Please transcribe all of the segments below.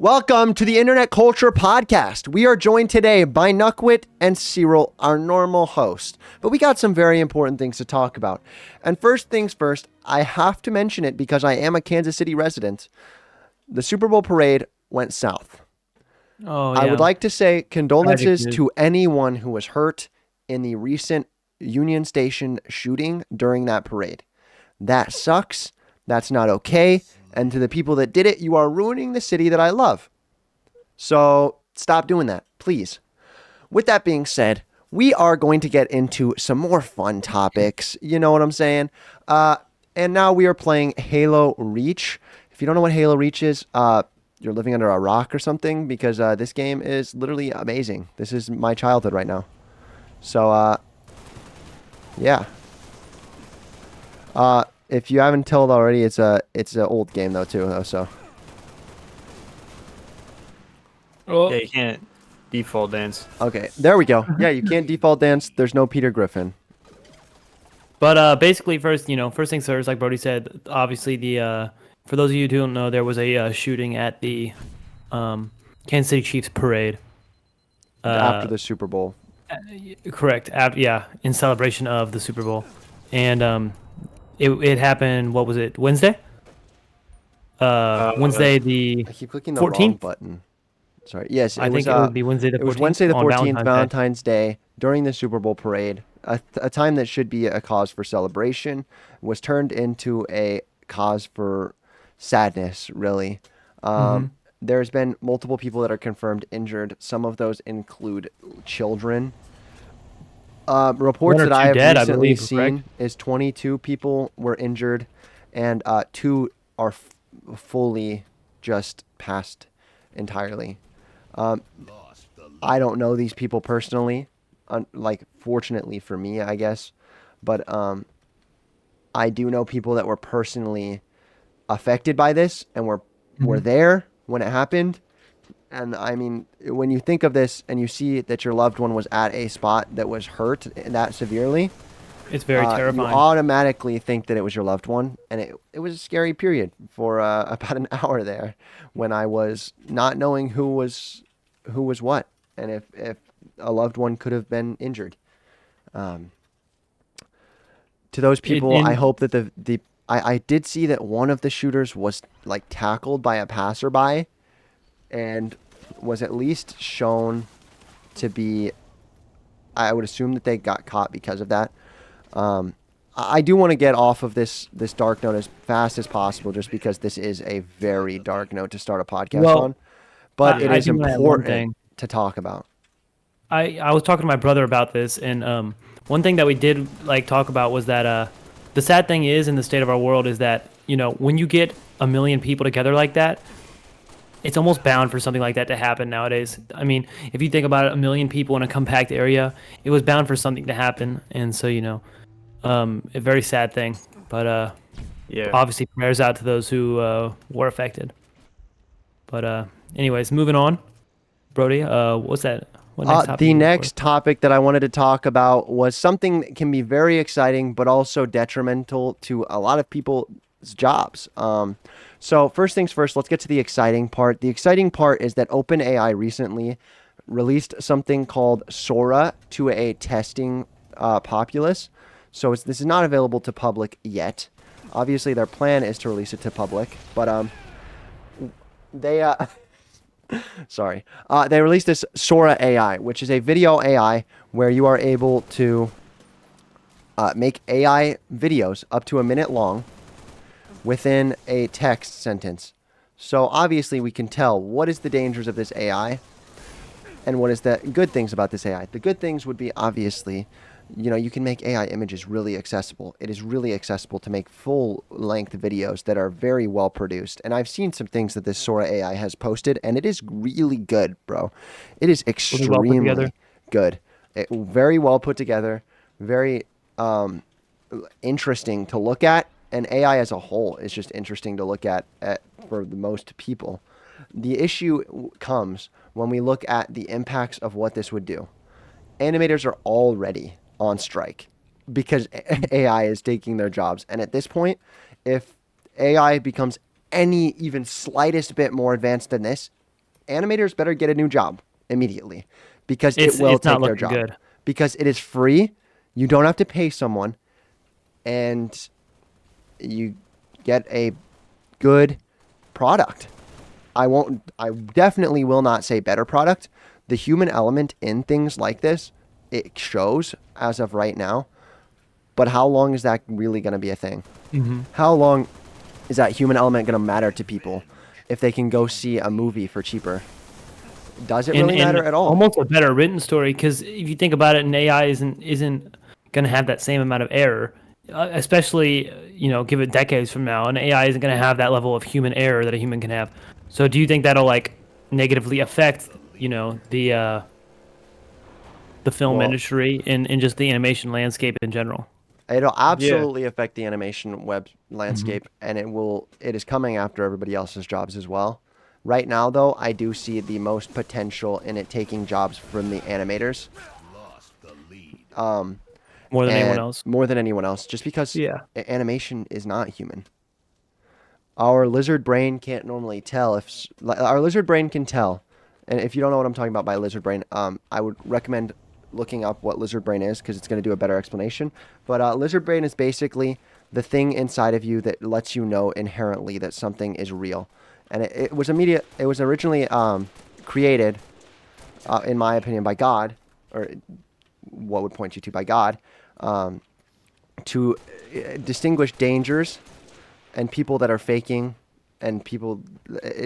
Welcome to the Internet Culture Podcast. We are joined today by Nuckwit and Cyril, our normal host. But we got some very important things to talk about. And first things first, I have to mention it because I am a Kansas City resident. The Super Bowl parade went south. Oh, yeah. I would like to say condolences to anyone who was hurt in the recent Union Station shooting during that parade. That sucks. That's not okay. And to the people that did it, you are ruining the city that I love. So stop doing that, please. With that being said, we are going to get into some more fun topics. You know what I'm saying? And now we are playing Halo Reach. If you don't know what Halo Reach is, you're living under a rock or something, because this game is literally amazing. This is my childhood right now. So, yeah. If you haven't told already, it's an old game though too. So. Oh. Yeah, you can't default dance. Okay, there we go. Yeah, you can't default dance. There's no Peter Griffin. But basically, first things first, like Brody said, obviously for those of you who don't know, there was a shooting at the Kansas City Chiefs parade. After the Super Bowl. Correct. Yeah, in celebration of the Super Bowl, and it happened. What was it? Wednesday. Wednesday the. I keep clicking the 14th? wrong button. Sorry. Yes, I think it would be Wednesday the 14th. It was Wednesday the 14th, on Valentine's Day, during the Super Bowl parade. A time that should be a cause for celebration was turned into a cause for sadness, really. There's been multiple people that are confirmed injured. Some of those include children. Reports that I have recently seen is 22 people were injured, and 2 are fully just passed entirely. I don't know these people personally, fortunately for me, I guess, but I do know people that were personally affected by this and were there when it happened. And I mean, when you think of this and you see that your loved one was at a spot that was hurt that severely, it's very terrifying. You automatically think that it was your loved one. And it was a scary period for about an hour there when I was not knowing who was what, and if a loved one could have been injured. To those people, I hope that I did see that one of the shooters was like tackled by a passerby and was at least shown to be, I would assume that they got caught because of that. I do want to get off of this dark note as fast as possible, just because this is a very dark note to start a podcast on. But it is important to talk about. I was talking to my brother about this, and one thing that we did talk about was that the sad thing is in the state of our world is that, you know, when you get 1 million people together like that, it's almost bound for something like that to happen nowadays. I mean, if you think about it, 1 million people in a compact area, it was bound for something to happen. And so, you know, a very sad thing. But yeah, obviously prayers out to those who were affected. But anyways, moving on. Brody, what's that? What next topic? The next topic that I wanted to talk about was something that can be very exciting, but also detrimental to a lot of people's jobs. So first things first, let's get to the exciting part. The exciting part is that OpenAI recently released something called Sora to a testing populace. So this is not available to public yet. Obviously, their plan is to release it to public, but they they released this Sora AI, which is a video AI where you are able to make AI videos up to a minute long within a text sentence. So obviously we can tell what is the dangers of this AI and what is the good things about this AI. The good things would be, obviously, you know, you can make AI images really accessible. It is really accessible to make full-length videos that are very well produced. And I've seen some things that this Sora AI has posted, and it is really good, bro. It is extremely good. Very well put together, very interesting to look at. And AI as a whole is just interesting to look at for the most people. The issue comes when we look at the impacts of what this would do. Animators are already on strike because AI is taking their jobs. And at this point, if AI becomes any even slightest bit more advanced than this, animators better get a new job immediately because it will it's not take their looking job. good. Because it is free, you don't have to pay someone, and you get a good product. I definitely will not say better product. The human element in things like this, it shows as of right now. But how long is that really going to be a thing? How long is that human element going to matter to people if they can go see a movie for cheaper? Does it really matter at all? Almost a better written story, because if you think about it, an AI isn't going to have that same amount of error, especially give it decades from now. An AI isn't going to have that level of human error that a human can have. So do you think that'll like negatively affect the film Well, industry and just the animation landscape in general? it'll Yeah. absolutely affect the animation web landscape, and it is coming after everybody else's jobs as well. Right now, though, I do see the most potential in it taking jobs from the animators. More than anyone And else. more than anyone else, just because Yeah. animation is not human. Our lizard brain can't normally tell our lizard brain can tell. And if you don't know what I'm talking about by lizard brain, I would recommend looking up what lizard brain is because it's going to do a better explanation. But lizard brain is basically the thing inside of you that lets you know inherently that something is real. And it was originally created, in my opinion, by God, or what would point you to by God, to distinguish dangers and people that are faking, and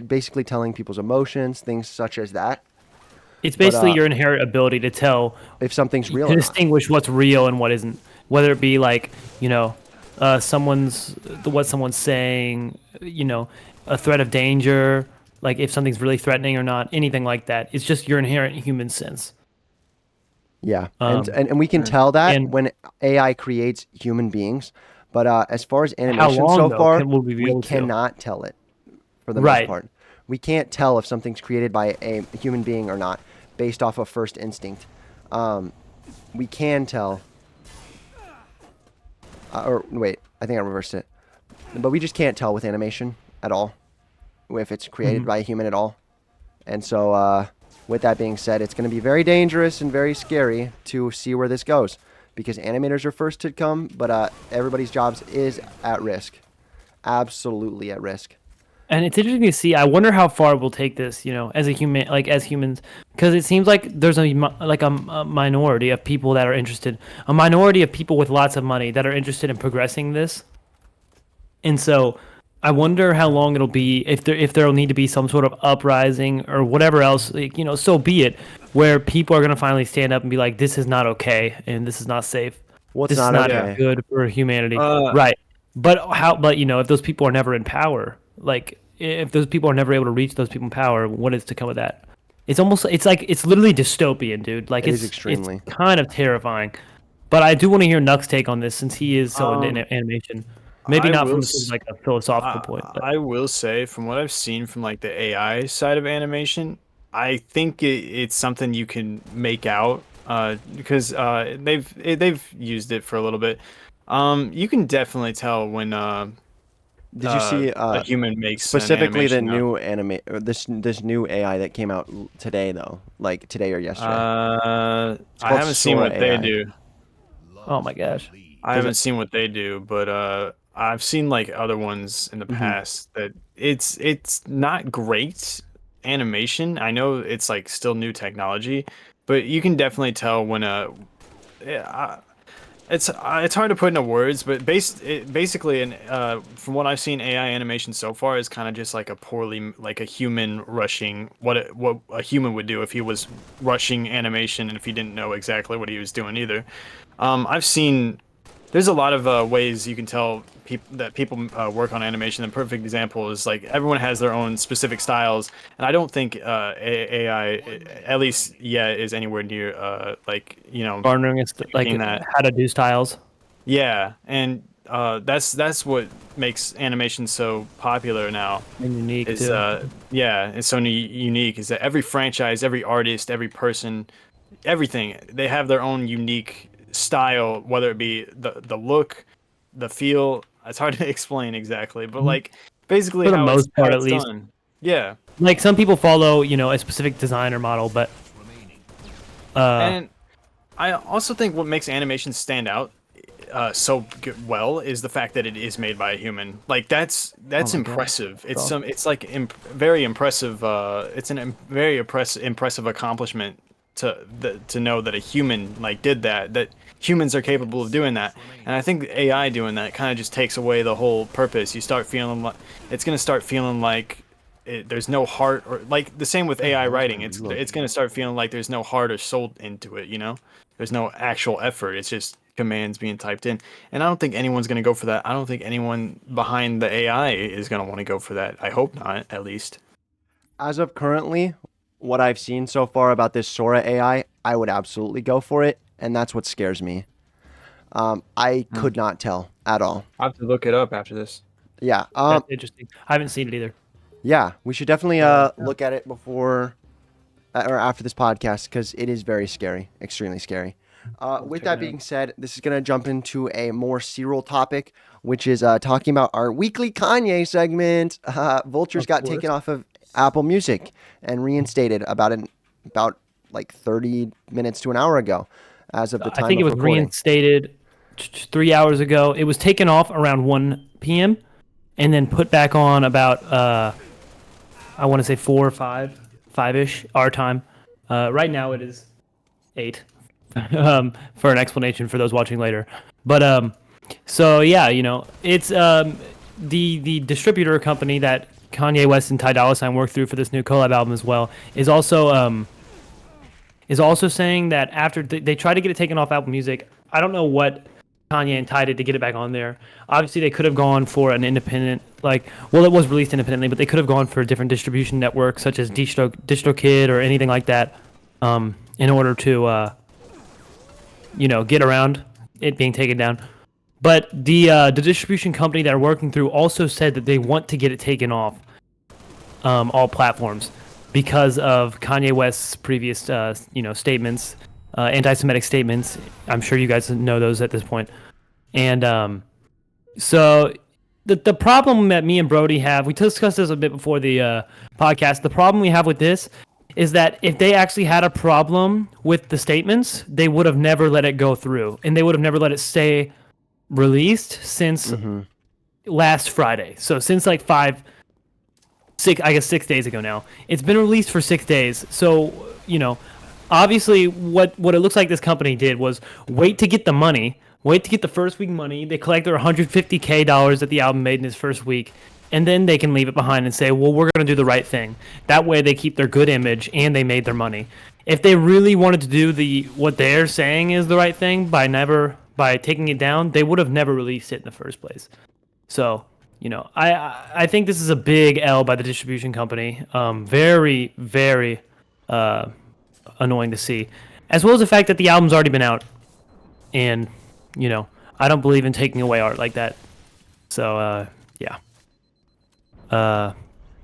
basically telling people's emotions, things such as that. It's But basically your inherent ability to tell, if something's real to or not. distinguish what's real and what isn't. Whether it be like, what someone's saying, a threat of danger, like if something's really threatening or not, anything like that. It's just your inherent human sense. Yeah, Um, and we can tell that and when AI creates human beings. But as far as how animation long so though far, will we be we able to? cannot tell it for the most Right. part. We can't tell if something's created by a human being or not based off of first instinct. We can tell. Or wait, I think I reversed it. But we just can't tell with animation at all if it's created by a human at all. And so, with that being said, it's going to be very dangerous and very scary to see where this goes because animators are first to come, but everybody's jobs is at risk. Absolutely at risk. And it's interesting to see. I wonder how far we'll take this, as a human, like as humans, because it seems like there's a minority of people that are interested, a minority of people with lots of money that are interested in progressing this. And so, I wonder how long it'll be if there'll need to be some sort of uprising or whatever else, like, so be it, where people are gonna finally stand up and be like, this is not okay and this is not safe. What's This is not not okay? good for humanity. Uh, Right. But if those people are never in power, like if those people are never able to reach those people in power, what is to come of that? It's literally dystopian, dude. Like It is it's extremely. kind of terrifying. But I do want to hear Nuck's take on this since he is so into um, animation. Maybe I not will. from sort of like a philosophical point, but I will say, from what I've seen from like the AI side of animation, I think it's something you can make out. Because they've used it for a little bit. You can definitely tell when Did you see a human makes an specifically the animation now. new this new AI that came out today though, like today or yesterday? It's I called haven't seen Sora what they AI. do. oh my gosh. I Does haven't it? seen what they do, but I've seen like other ones in the Hmm. past that it's not great animation. I know it's like still new technology, but you can definitely tell when yeah, it's hard to put into words, but basically, from what I've seen, AI animation so far is kind of just like like a human rushing what a human would do if he was rushing animation and if he didn't know exactly what he was doing either. I've seen there's a lot of ways you can tell people work on animation. The perfect example is like everyone has their own specific styles, and I don't think AI, at least yet, is anywhere near like Garnering it's like picking that. how to do styles Yeah, and that's what makes animation so popular now. and unique Is too. yeah, it's so unique. Is that every franchise, every artist, every person, everything they have their own unique style, whether it be the look, the feel. It's hard to explain exactly, but Mhm. like basically For the how most how part, at it's least. done. Yeah, Like some people follow, a specific designer model, but And I also think what makes animation stand out well is the fact that it is made by a human. Like that's my God. impressive. It's like very impressive. It's very impressive accomplishment to know that a human like did that. That humans are capable of doing that. And I think AI doing that kind of just takes away the whole purpose. You start feeling like it's gonna start feeling like there's no heart, or like the same with AI writing. It's gonna start feeling like there's no heart or soul into it. There's no actual effort. It's just commands being typed in. And I don't think anyone's gonna go for that. I don't think anyone behind the AI is gonna want to go for that. I hope not, at least. As of currently, what I've seen so far about this Sora AI, I would absolutely go for it, and that's what scares me. I could not tell at all. I'll have to look it up after this. Yeah. that's interesting. I haven't seen it either. Yeah, we should definitely look at it before or after this podcast because it is very scary, extremely scary. With that being said, this is going to jump into a more serial topic, which is talking about our weekly Kanye segment. Vultures got taken off of Apple Music and reinstated about like 30 minutes to an hour ago as of the time I think it was recording. reinstated 3 hours ago. It was taken off around 1 p.m. and then put back on about I want to say 4 or 5-ish our time. Right now it is 8. For an explanation for those watching later. But so yeah, it's the distributor company that Kanye West and Ty Dolla $ign worked through for this new collab album as well is also saying that after they tried to get it taken off Apple Music, I don't know what Kanye and Ty did to get it back on there. Obviously, they could have gone for an independent, it was released independently, but they could have gone for a different distribution network, such as DistroKid or anything like that, in order to, get around it being taken down. But the distribution company that are working through also said that they want to get it taken off all platforms because of Kanye West's previous, statements. Anti-Semitic statements. I'm sure you guys know those at this point. And so the problem that me and Brody have, we discussed this a bit before the podcast. The problem we have with this is that if they actually had a problem with the statements, they would have never let it go through, and they would have never let it stay released since last Friday. So since 6 days ago now. It's been released for 6 days. So, obviously what it looks like this company did was wait to get the first week money. They collect their $150K that the album made in its first week, and then they can leave it behind and say, well, we're going to do the right thing. That way they keep their good image and they made their money. If they really wanted to do what they're saying is the right thing by taking it down, they would have never released it in the first place. So, I think this is a big L by the distribution company. Very, very annoying to see, as well as the fact that the album's already been out, and I don't believe in taking away art like that. So yeah.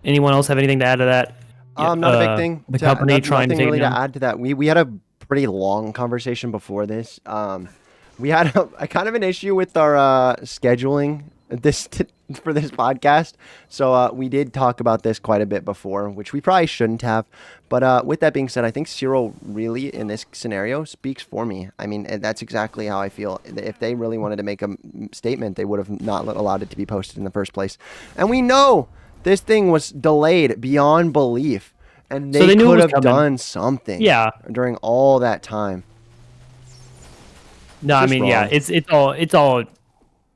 Anyone else have anything to add to that? Not a big thing. The company trying to take really it down. to add to that. We had a pretty long conversation before this. We had a kind of an issue with our scheduling for this podcast. So we did talk about this quite a bit before, which we probably shouldn't have. But with that being said, I think Cyril really, in this scenario, speaks for me. I mean, that's exactly how I feel. If they really wanted to make a statement, they would have not allowed it to be posted in the first place. And we know this thing was delayed beyond belief. And they could have done something during all that time. No, I mean, yeah, it's all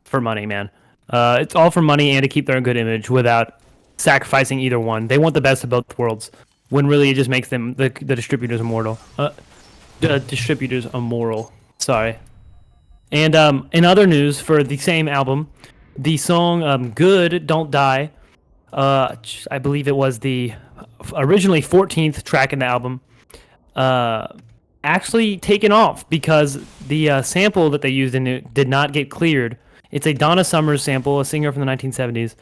for money, man. It's all for money and to keep their good image without sacrificing either one. They want the best of both worlds, when really it just makes them the distributors immortal. The distributors immoral. Sorry. And in other news, for the same album, the song "Good Don't Die," I believe it was the originally 14th track in the album, actually taken off because the sample that they used in it did not get cleared. It's a Donna Summers sample, a singer from the 1970s.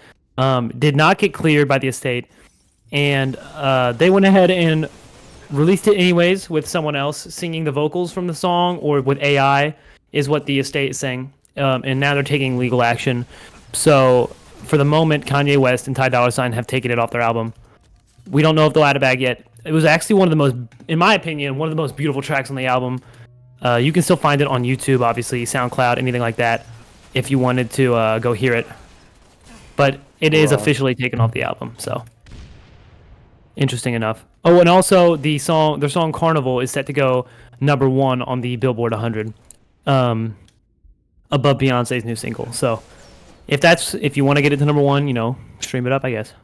Did not get cleared by the estate, and they went ahead and released it anyways with someone else singing the vocals from the song, or with AI, is what the estate is saying. And now they're taking legal action. So for the moment, Kanye West and Ty Dolla $ign have taken it off their album. We don't know if they'll add it back yet. It was actually one of the most, in my opinion, one of the most beautiful tracks on the album. You can still find it on YouTube, obviously, SoundCloud, anything like that, if you wanted to go hear it. But it is officially taken off the album, so interesting enough. Oh, and also their song Carnival is set to go #1 on the Billboard 100, above Beyonce's new single. So if you want to get it to #1, stream it up, I guess.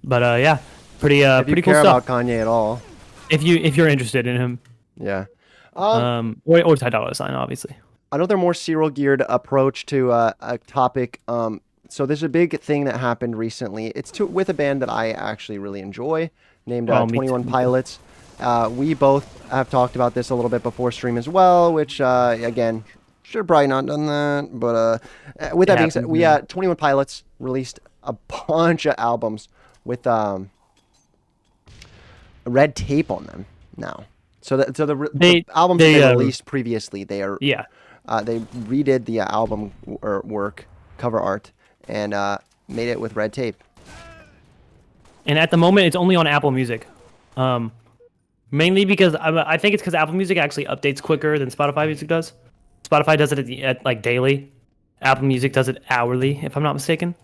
But yeah, pretty If you pretty cool care stuff. about Kanye at all, If you're interested in him, yeah. or Ty Dolla $ign, obviously. Another more serial geared approach to a topic. So there's a big thing that happened recently. It's with a band that I actually really enjoy, named 21 Pilots. We both have talked about this a little bit before stream as well, which again, should have probably not done that. But with that being said, 21 Pilots released a bunch of albums with red tape on them now. So the albums they released previously, they redid the album work, cover art, and made it with red tape. And at the moment, it's only on Apple Music. Mainly because I think it's because Apple Music actually updates quicker than Spotify Music does. Spotify does it at like daily. Apple Music does it hourly, if I'm not mistaken.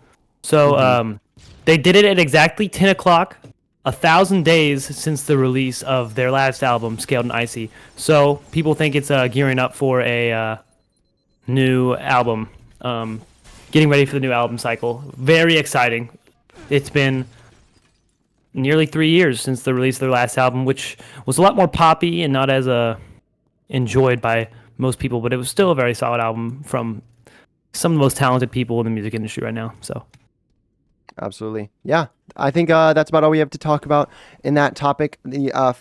So they did it at exactly 10 o'clock, 1,000 days since the release of their last album, Scaled and Icy. So people think it's gearing up for a new album, getting ready for the new album cycle. Very exciting. It's been nearly 3 years since the release of their last album, which was a lot more poppy and not as enjoyed by most people, but it was still a very solid album from some of the most talented people in the music industry right now. So absolutely, yeah. I think that's about all we have to talk about in that topic. The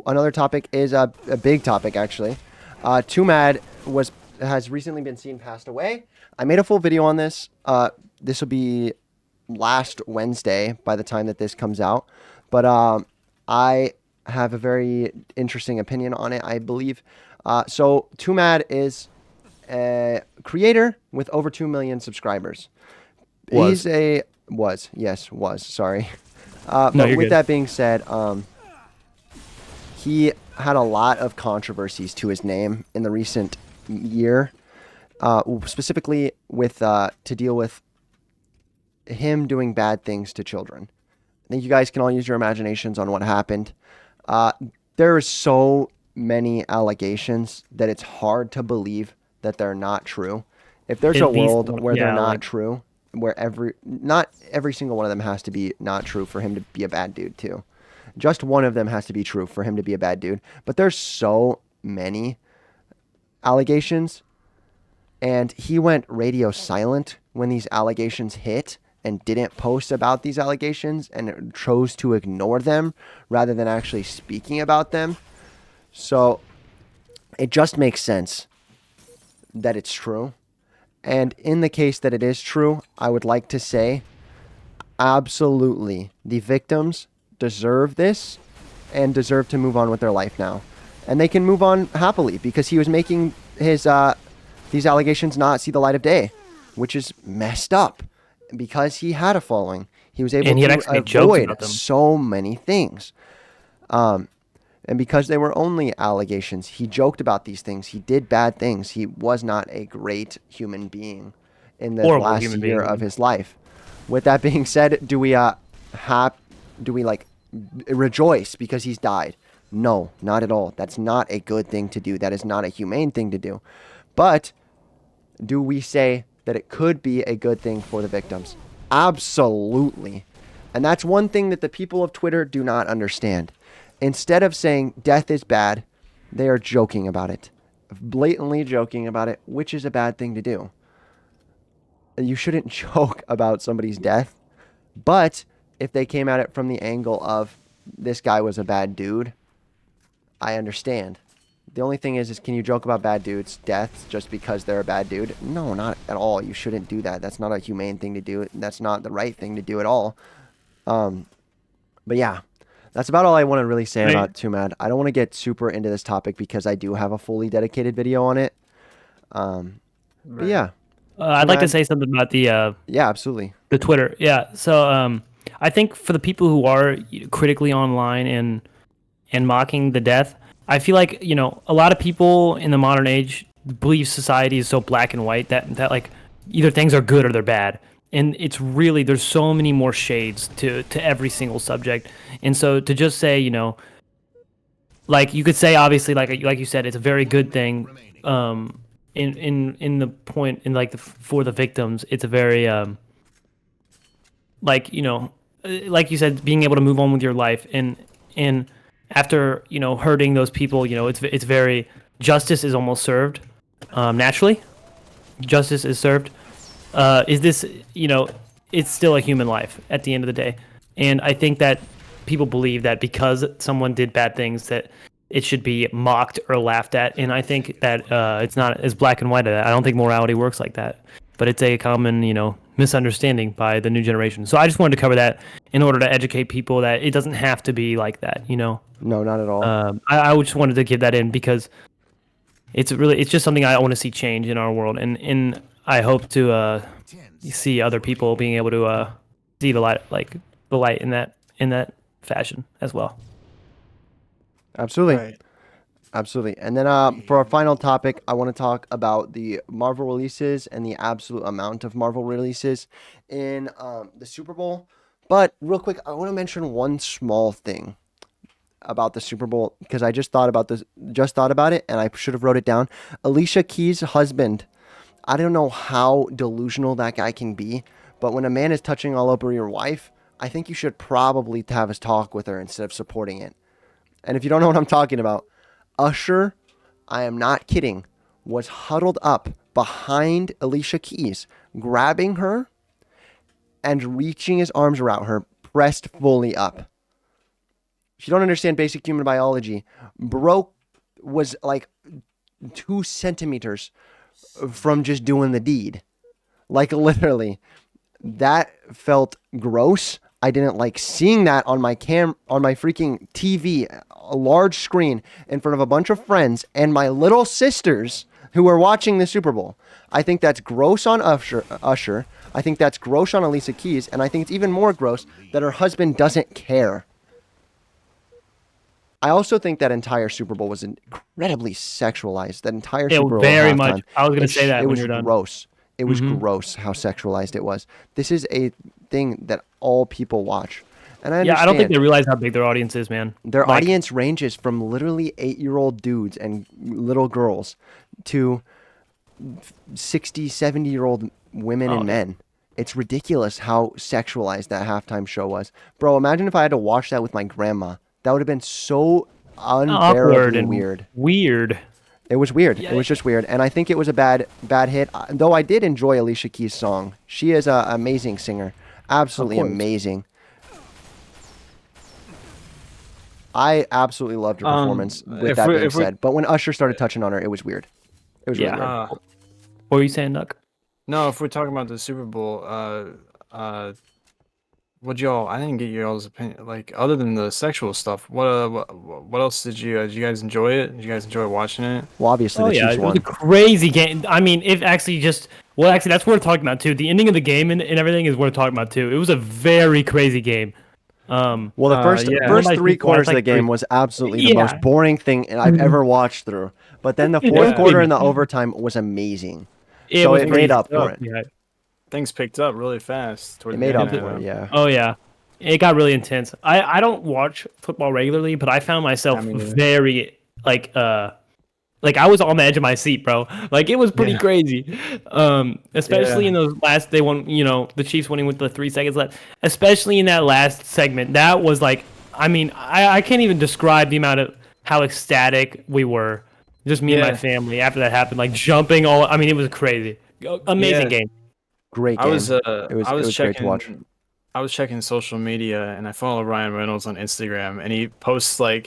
another topic is a big topic actually. Twomad has recently been seen passed away. I made a full video on this. This will be last Wednesday by the time that this comes out, but I have a very interesting opinion on it, I believe. So Twomad is a creator with over 2 million subscribers. Was, sorry. But with good. that being said, he had a lot of controversies to his name in the recent year, specifically with to deal with him doing bad things to children. I think you guys can all use your imaginations on what happened. There are so many allegations that it's hard to believe that they're not true. If there's a world where they're not true, where not every single one of them has to be not true for him to be a bad dude too. Just one of them has to be true for him to be a bad dude. But there's so many allegations, and he went radio silent when these allegations hit and didn't post about these allegations and chose to ignore them rather than actually speaking about them. So it just makes sense that it's true. And in the case that it is true, I would like to say, absolutely, the victims deserve this and deserve to move on with their life now. And they can move on happily because he was making his these allegations not see the light of day, which is messed up because he had a following. He was able to avoid so many things. And because they were only allegations, he joked about these things. He did bad things. He was not a great human being in the last year of his life. With that being said, do we rejoice because he's died? No, not at all. That's not a good thing to do. That is not a humane thing to do. But do we say that it could be a good thing for the victims? Absolutely. And that's one thing that the people of Twitter do not understand. Instead of saying death is bad, they are joking about it. Blatantly joking about it, which is a bad thing to do. You shouldn't joke about somebody's death. But if they came at it from the angle of this guy was a bad dude, I understand. The only thing is can you joke about bad dudes' deaths just because they're a bad dude? No, not at all. You shouldn't do that. That's not a humane thing to do. That's not the right thing to do at all. But yeah. That's about all I want to really say about Twomad. I don't want to get super into this topic because I do have a fully dedicated video on it. But yeah. I'd like to say something about the yeah, absolutely. the Twitter. Yeah. So I think for the people who are critically online and mocking the death, I feel like a lot of people in the modern age believe society is so black and white that like either things are good or they're bad, and it's really there's so many more shades to every single subject, and so to just say like you could say obviously like you said it's a very good thing in the point in like for the victims it's a very like like you said being able to move on with your life and after hurting those people it's very justice is almost served naturally justice is served is this it's still a human life at the end of the day, and I think that people believe that because someone did bad things that it should be mocked or laughed at, and I think that it's not as black and white. I don't think morality works like that, but it's a common misunderstanding by the new generation. So I just wanted to cover that in order to educate people that it doesn't have to be like that. No, not at all. I just wanted to give that in because it's just something I want to see change in our world, and I hope to see other people being able to see the light in that fashion as well. Absolutely. Right. Absolutely. And then for our final topic, I want to talk about the Marvel releases and the absolute amount of Marvel releases in the Super Bowl. But real quick, I want to mention one small thing about the Super Bowl because I just thought about it, and I should have wrote it down. Alicia Keys' husband. I don't know how delusional that guy can be, but when a man is touching all over your wife, I think you should probably have a talk with her instead of supporting it. And if you don't know what I'm talking about, Usher, I am not kidding, was huddled up behind Alicia Keys, grabbing her and reaching his arms around her, pressed fully up. If you don't understand basic human biology, bro was like 2 centimeters from just doing the deed. Like literally. That felt gross. I didn't like seeing that on my freaking TV, a large screen in front of a bunch of friends and my little sisters who were watching the Super Bowl. I think that's gross on Usher. I think that's gross on Alicia Keys, and I think it's even more gross that her husband doesn't care. I also think that entire Super Bowl was incredibly sexualized. That entire Super Bowl very halftime, much. I was going to say that it when was you're done. Gross. It was gross how sexualized it was. This is a thing that all people watch. And I understand. I don't think they realize how big their audience is, man. Their audience ranges from literally 8-year-old dudes and little girls to 60, 70-year-old women and men. It's ridiculous how sexualized that halftime show was. Bro, imagine if I had to watch that with my grandma. That would have been so unbearably weird. It was weird. Yeah. It was just weird. And I think it was a bad hit. Though I did enjoy Alicia Keys' song. She is an amazing singer. Absolutely amazing. I absolutely loved her performance, with that being said. But when Usher started touching on her, it was weird. It was really weird. What were you saying, Nuck? No, if we're talking about the Super Bowl, I didn't get y'all's opinion. Like, other than the sexual stuff, what else did you guys enjoy it? Did you guys enjoy watching it? Well, obviously the Chiefs won. It was a crazy game. I mean, actually that's worth talking about too. The ending of the game and everything is worth talking about too. It was a very crazy game. Well, the first 3 quarters of the game was absolutely the most boring thing I've ever watched through. But then the fourth quarter and the overtime was amazing. It made up for it. Yeah. Things picked up really fast. It made up for it, yeah. Oh, yeah. It got really intense. I don't watch football regularly, but I found myself very, I was on the edge of my seat, bro. Like, it was pretty crazy. Especially in those last, they won, the Chiefs winning with the 3 seconds left. Especially in that last segment. That was like, I mean, I can't even describe the amount of how ecstatic we were. Just me and my family after that happened, like jumping it was crazy. Amazing game. Great game. It was great to watch. I was checking social media and I follow Ryan Reynolds on Instagram and he posts I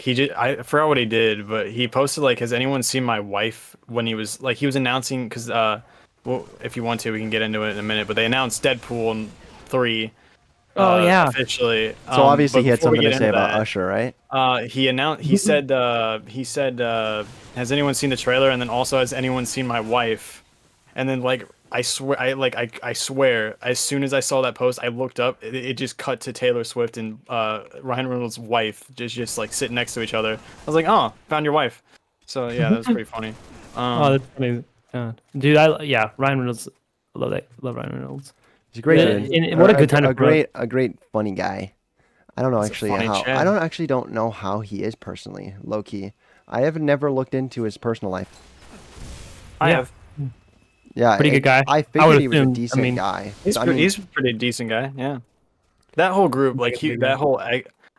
forgot what he did, but he posted has anyone seen my wife when he was announcing because if you want to we can get into it in a minute, but they announced Deadpool 3 officially. So obviously he had something to say about Usher, right? He said has anyone seen the trailer, and then also has anyone seen my wife? And then I swear, as soon as I saw that post, I looked up. It just cut to Taylor Swift and Ryan Reynolds' wife just like sitting next to each other. I was like, oh, found your wife. So yeah, that was pretty funny. Oh, that's funny. Dude, yeah, Ryan Reynolds. I love that. Love Ryan Reynolds. He's a great Yeah. dude. And what a good time to a great funny guy. I don't know He's a actually funny how. Chad. I don't actually don't know how he is personally, low key. I have never looked into his personal life. I Yeah. have. Yeah, Pretty good guy. I I figured would he was a assume- I decent mean, guy. He's I mean, he's a pretty decent guy. Yeah. That whole group, like that whole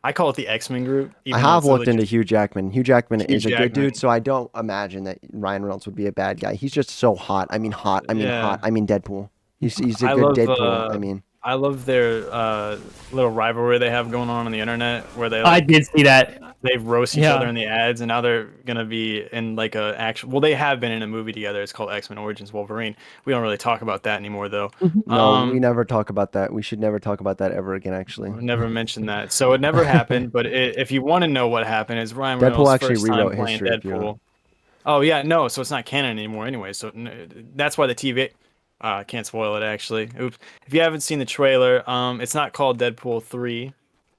I call it the X-Men group. I Even though have it's looked literally into Hugh Jackman. Hugh Jackman Hugh is a good Jackman. dude, so I don't imagine that Ryan Reynolds would be a bad guy. He's just so hot. I mean, hot. I mean, Yeah. hot. I mean, Deadpool. He's a I good love, Deadpool. I mean, I love their little rivalry they have going on the internet, where they I did see that. they roast each Yeah. other in the ads, and now they're gonna be in like a actual. Well, they have been in a movie together. It's called X-Men Origins Wolverine. We don't really talk about that anymore, though. no, we never talk about that. We should never talk about that ever again. Actually, Never mentioned that, so it never happened. But if you want to know what happened, it's Ryan Deadpool Reynolds' actually first time rewrote playing history, if you Deadpool. know. Oh yeah, no, so it's not canon anymore anyway. So that's why the TV. I can't spoil it actually. Oops. If you haven't seen the trailer, it's not called Deadpool 3.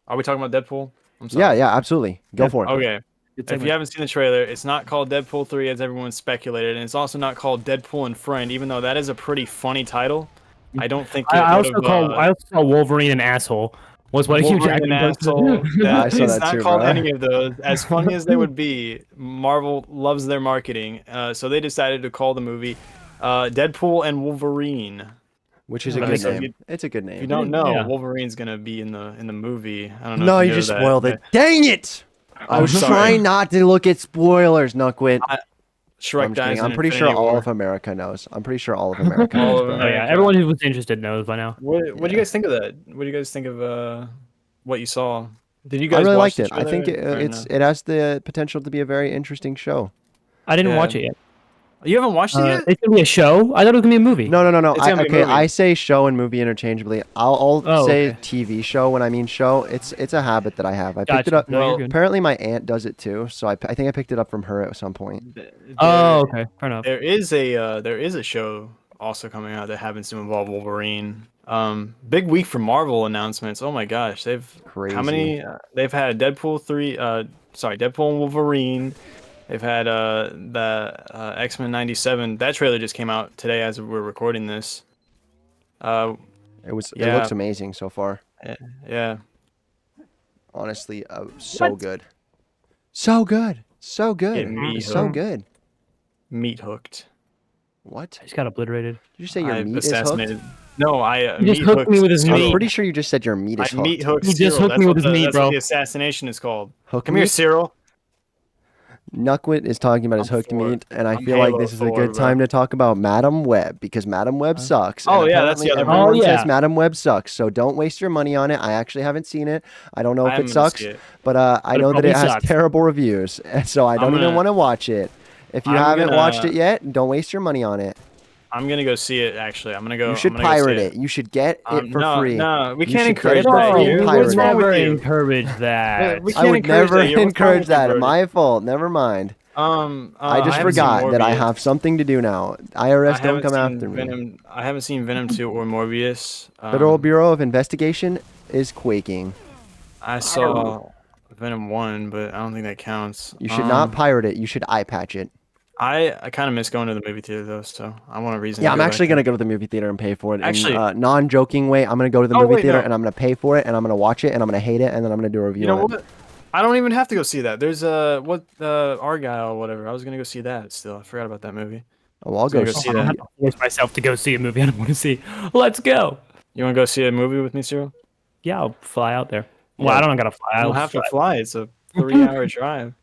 Are we talking about Deadpool? I'm sorry. yeah, absolutely. Go Yeah. for it. Okay. Good If segment. you haven't seen the trailer, it's not called Deadpool 3 as everyone speculated, and it's also not called Deadpool and Friend, even though that is a pretty funny title. I don't think it I would also call I also saw Wolverine an asshole. Was what Hugh Wolverine Jackman an does. asshole. I saw It's that not too, called bro. any of those. As funny as they would be, Marvel loves their marketing, so they decided to call the movie Deadpool and Wolverine. Which is a Yeah, good so if name. It's a good If you name. don't know, Yeah. Wolverine's gonna be in the movie. I don't know. No, if you knew just that. spoiled it. Dang it! I I'm was sorry. trying not to look at spoilers, Nuckwit. Shrek I'm just dies kidding. in I'm pretty sure Infinity all War. of America knows. I'm pretty sure all of America All knows, of bro. Oh yeah, America. everyone who was interested knows by now. What do you guys think of that? What do you guys think of what you saw? Did you I guys really watch liked the it. I think trailer, or it has the potential to be a very interesting show. I didn't Yeah. watch it yet. You haven't watched it yet? It's gonna be a show. I thought it was gonna be a movie. No. It's gonna be a Okay, movie. I say show and movie interchangeably. I'll Oh, say okay. TV show when I mean show. It's a habit that I have. I picked it Gotcha. up. No, Well, you're good. Apparently, my aunt does it too. So I think I picked it up from her at some point. Oh, okay. Fair enough. There is a show also coming out that happens to involve Wolverine. Big week for Marvel announcements. Oh my gosh, they've Crazy. how many? They've had Deadpool 3. Deadpool and Wolverine. They've had the X-Men 97. That trailer just came out today as we're recording this. It Yeah. looks amazing so far. Yeah. Honestly, so good. So good. So good. Get me So hooked. good. Meat hooked. What? I just got obliterated. Did you say your I meat is hooked? assassinated. No, I He just meat hooked me with his Cyril. meat. I'm pretty sure you just said your meat is I meat hooked. hooked He just Cyril. hooked That's me what with his meat, that's bro. what the assassination is called. Hook Come here, meat? Cyril. Nuckwit is talking about his I'm hooked Thor. meat, and I I'm feel like Halo this is a Thor, good bro. time to talk about Madam Web because Madam Web sucks. Oh, and yeah, that's the apparently other one. everyone Oh, says yeah. Madam Web sucks, so don't waste your money on it. I actually haven't seen it. I don't know if I'm it gonna sucks, see it. but I But it know that it probably has sucks. terrible reviews, so I don't even gonna- want to watch it. If you I'm haven't watched gonna- it yet, don't waste your money on it. I'm gonna go see it. Actually, I'm gonna go. You should I'm gonna go see pirate it. You should get it for no, free. No, we You can't should get encourage it for that. free. here. Pirate What's it. wrong with never you? encourage that. We I can't would never encourage that. What's wrong encourage with you, that. Brody? My fault. Never mind. I just haven't seen forgot that I Morbius. have something to do now. IRS I don't haven't come seen after me. Venom. I haven't seen Venom 2 or Morbius. Federal Bureau of Investigation is quaking. I saw Venom 1, but I don't think that counts. You should not pirate it. You should eye patch it. I kind of miss going to the movie theater though, so I want a reason. Yeah, to I'm go actually back gonna go to the movie theater and pay for it. Actually- in a non-joking way, I'm gonna go to the Oh, movie wait, theater no. and I'm gonna pay for it and I'm gonna watch it and I'm gonna hate it and then I'm gonna do a review You know on it. what? I don't even have to go see that. There's Argyle or whatever. I was gonna go see that still. I forgot about that movie. Oh, I'll So go go see see I don't that. have to force myself to go see a movie I don't want to see. Let's go. You want to go see a movie with me, Cyril? Yeah, I'll fly out there. Well, Yeah. I don't gotta fly. I I'll don't have to fly. fly. It's a 3-hour drive.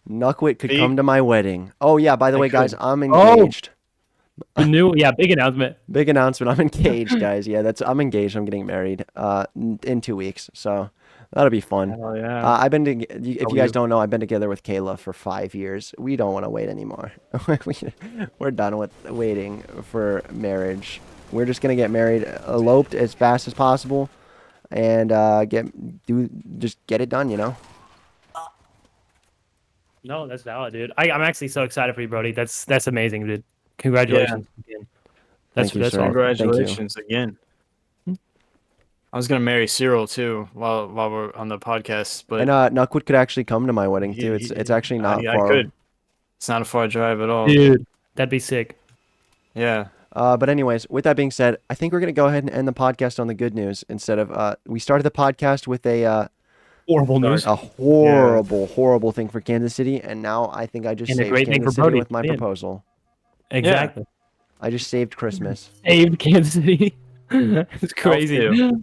Nuckwit could Big- come to my wedding. Oh yeah, by the I way, guys, could. I'm Oh. engaged. The new, big announcement. Big announcement. I'm engaged, guys. Yeah, I'm engaged. I'm getting married in 2 weeks, so that'll be fun. Hell yeah. I've been to, if you you? guys don't know, I've been together with Kayla for 5 years. We don't want to wait anymore. We're done with waiting for marriage. We're just gonna get married, eloped as fast as possible, and just get it done. You know. No, that's valid, dude. I'm actually so excited for you, Brody. That's amazing, dude. Congratulations. Again. Thank you, that's sir. all. Thank you. Congratulations again. I was gonna marry Cyril too while we're on the podcast, but And Nuckwood could actually come to my wedding too. It's actually not I far. could. It's not a far drive at all. Dude, that'd be sick. Yeah. But anyways, with that being said, I think we're gonna go ahead and end the podcast on the good news instead of we started the podcast with a Horrible news. horrible thing for Kansas City, and now I think I just And a saved great thing Kansas for City Brody. with my Man. proposal. Exactly. I just saved Christmas. Saved Kansas City. It's crazy. too.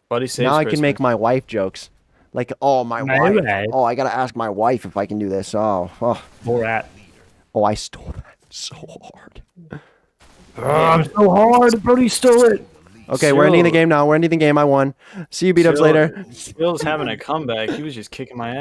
Buddy saves Now I Christmas. can make my wife jokes. Like, oh, my wife. wife. Oh, I gotta ask my wife if I can do this. Borat. Oh, I stole that so hard. I'm so hard. Brody stole it. Okay, we're ending the game now. We're ending the game. I won. See you, beat-ups later. Cyril's having a comeback. He was just kicking my ass.